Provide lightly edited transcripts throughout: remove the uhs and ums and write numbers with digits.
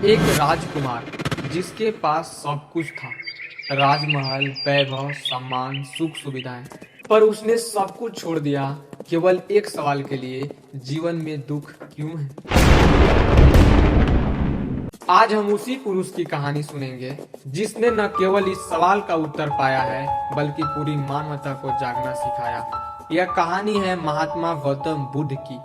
एक राजकुमार जिसके पास सब कुछ था, राजमहल, वैभव, सम्मान, सुख सुविधाएं, पर उसने सब कुछ छोड़ दिया केवल एक सवाल के लिए, जीवन में दुख क्यों है। आज हम उसी पुरुष की कहानी सुनेंगे जिसने न केवल इस सवाल का उत्तर पाया है बल्कि पूरी मानवता को जागना सिखाया। यह कहानी है महात्मा गौतम बुद्ध की।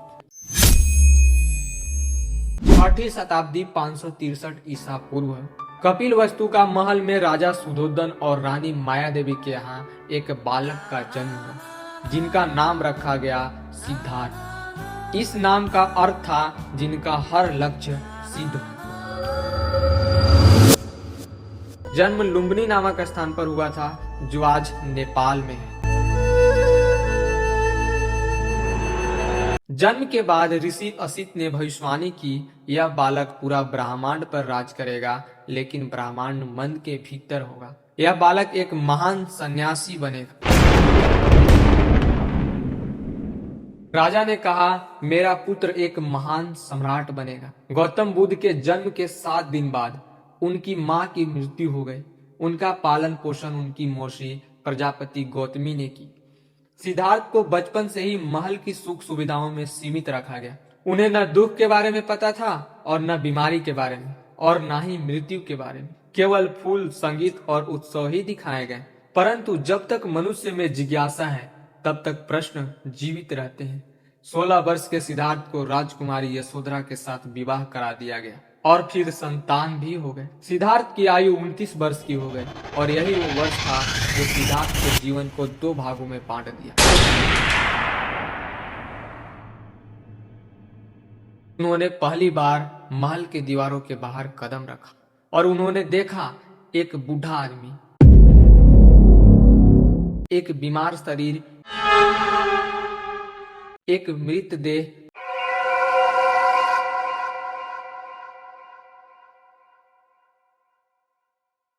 6ठी शताब्दी 563 ईसा पूर्व कपिल वस्तु का महल में राजा सुधोधन और रानी माया देवी के यहाँ एक बालक का जन्म हुआ जिनका नाम रखा गया सिद्धार्थ। इस नाम का अर्थ था जिनका हर लक्ष्य सिद्ध हो। जन्म लुम्बिनी नामक स्थान पर हुआ था जो आज नेपाल में है। जन्म के बाद ऋषि असित ने भविष्यवाणी की यह बालक पूरा ब्रह्मांड पर राज करेगा, लेकिन ब्रह्मांड मन के भीतर होगा। यह बालक एक महान सन्यासी बनेगा। राजा ने कहा, मेरा पुत्र एक महान सम्राट बनेगा। गौतम बुद्ध के जन्म के 7 दिन बाद उनकी मां की मृत्यु हो गई। उनका पालन पोषण उनकी मौसी प्रजापति गौतमी ने की। सिद्धार्थ को बचपन से ही महल की सुख सुविधाओं में सीमित रखा गया। उन्हें न दुख के बारे में पता था और न बीमारी के बारे में और न ही मृत्यु के बारे में। केवल फूल, संगीत और उत्सव ही दिखाए गए। परंतु जब तक मनुष्य में जिज्ञासा है तब तक प्रश्न जीवित रहते हैं। 16 वर्ष के सिद्धार्थ को राजकुमारी यशोधरा के साथ विवाह करा दिया गया और फिर संतान भी हो गए। सिद्धार्थ की आयु 29 वर्ष की हो गई और यही वो वर्ष था जो सिद्धार्थ के जीवन को 2 भागों में बांट दिया। उन्होंने पहली बार महल के दीवारों के बाहर कदम रखा और उन्होंने देखा एक बूढ़ा आदमी, एक बीमार शरीर, एक मृत देह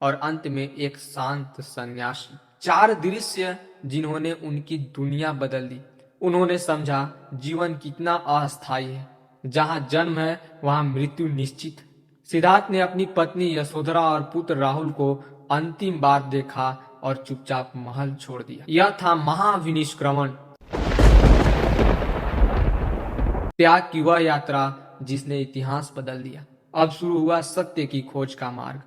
और अंत में एक शांत सन्यासी। 4 दृश्य जिन्होंने उनकी दुनिया बदल दी। उन्होंने समझा जीवन कितना अस्थायी है। जहां जन्म है वहां मृत्यु निश्चित है। सिद्धार्थ ने अपनी पत्नी यशोधरा और पुत्र राहुल को अंतिम बार देखा और चुपचाप महल छोड़ दिया। यह था महाविनिष्क्रमण, त्याग की वह यात्रा जिसने इतिहास बदल दिया। अब शुरू हुआ सत्य की खोज का मार्ग।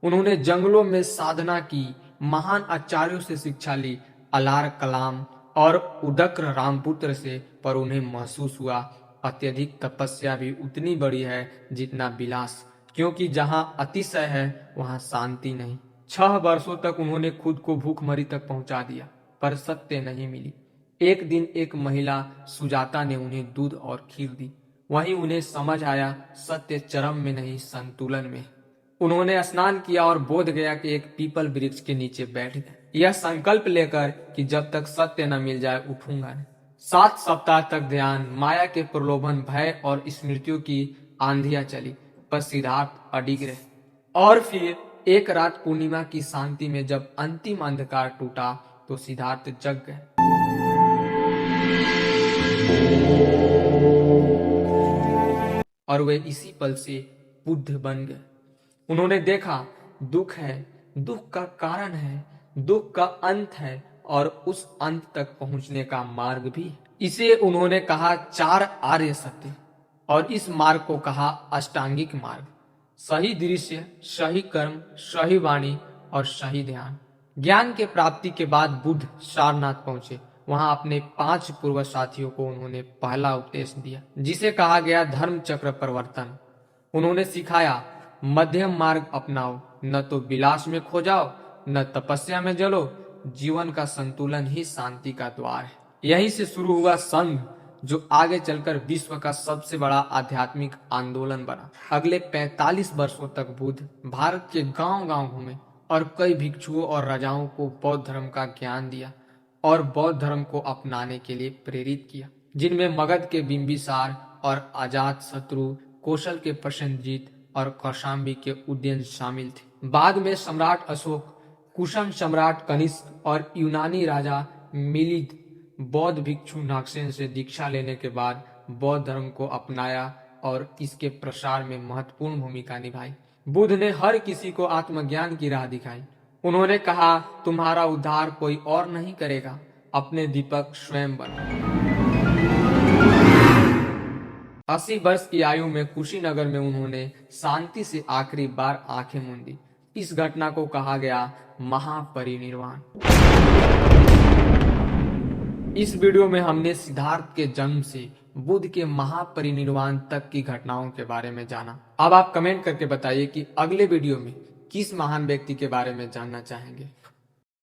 उन्होंने जंगलों में साधना की, महान आचार्यों से शिक्षा ली, अलार कलाम और उदक्र रामपुत्र से, पर उन्हें महसूस हुआ अत्यधिक तपस्या भी उतनी बड़ी है जितना विलास, क्योंकि जहां अतिशय है वहां शांति नहीं। 6 वर्षों तक उन्होंने खुद को भूखमरी तक पहुंचा दिया पर सत्य नहीं मिली। एक दिन एक महिला सुजाता ने उन्हें दूध और खीर दी। वहीं उन्हें समझ आया सत्य चरम में नहीं संतुलन में। उन्होंने स्नान किया और बोध गया कि एक पीपल वृक्ष के नीचे बैठ गए, यह संकल्प लेकर कि जब तक सत्य न मिल जाए उठूंगा नहीं। 7 सप्ताह तक ध्यान, माया के प्रलोभन, भय और स्मृतियों की आंधियां चली, पर सिद्धार्थ अडिग रहे। और फिर एक रात पूर्णिमा की शांति में जब अंतिम अंधकार टूटा तो सिद्धार्थ जग गए। और वे इसी पल से बुद्ध बन गए। उन्होंने देखा दुख है, दुख का कारण है, दुख का अंत है और उस अंत तक पहुंचने का मार्ग भी है। इसे उन्होंने कहा 4 आर्य सत्य और इस मार्ग को कहा अष्टांगिक मार्ग। सही दृश्य, सही कर्म, सही वाणी और सही ध्यान। ज्ञान के प्राप्ति के बाद बुद्ध सारनाथ पहुंचे। वहां अपने 5 पूर्व साथियों को उन्होंने पहला उपदेश दिया जिसे कहा गया धर्म चक्र परिवर्तन। उन्होंने सिखाया मध्यम मार्ग अपनाओ, न तो विलास में खो जाओ न तपस्या में जलो। जीवन का संतुलन ही शांति का द्वार है। यहीं से शुरू हुआ संघ जो आगे चलकर विश्व का सबसे बड़ा आध्यात्मिक आंदोलन बना। अगले 45 वर्षों तक बुद्ध भारत के गांव-गांव घूमे और कई भिक्षुओं और राजाओं को बौद्ध धर्म का ज्ञान दिया और बौद्ध धर्म को अपनाने के लिए प्रेरित किया, जिनमें मगध के बिंबिसार और अजात शत्रु, कौशल के प्रसेनजीत और कौशाम्बी के उदयन शामिल थे। बाद में सम्राट अशोक, कुषाण सम्राट कनिष्क और यूनानी राजा मिलिंद बौद्ध भिक्षु नागसेन से दीक्षा लेने के बाद बौद्ध धर्म को अपनाया और इसके प्रसार में महत्वपूर्ण भूमिका निभाई। बुद्ध ने हर किसी को आत्मज्ञान की राह दिखाई। उन्होंने कहा, तुम्हारा उद्धार कोई और नहीं करेगा, अपने दीपक स्वयं बनो। 80 वर्ष की आयु में कुशीनगर में उन्होंने शांति से आखिरी बार आंखें मूंदी। इस घटना को कहा गया महापरिनिर्वाण। इस वीडियो में हमने सिद्धार्थ के जन्म से बुद्ध के महापरिनिर्वाण तक की घटनाओं के बारे में जाना। अब आप कमेंट करके बताइए कि अगले वीडियो में किस महान व्यक्ति के बारे में जानना चाहेंगे।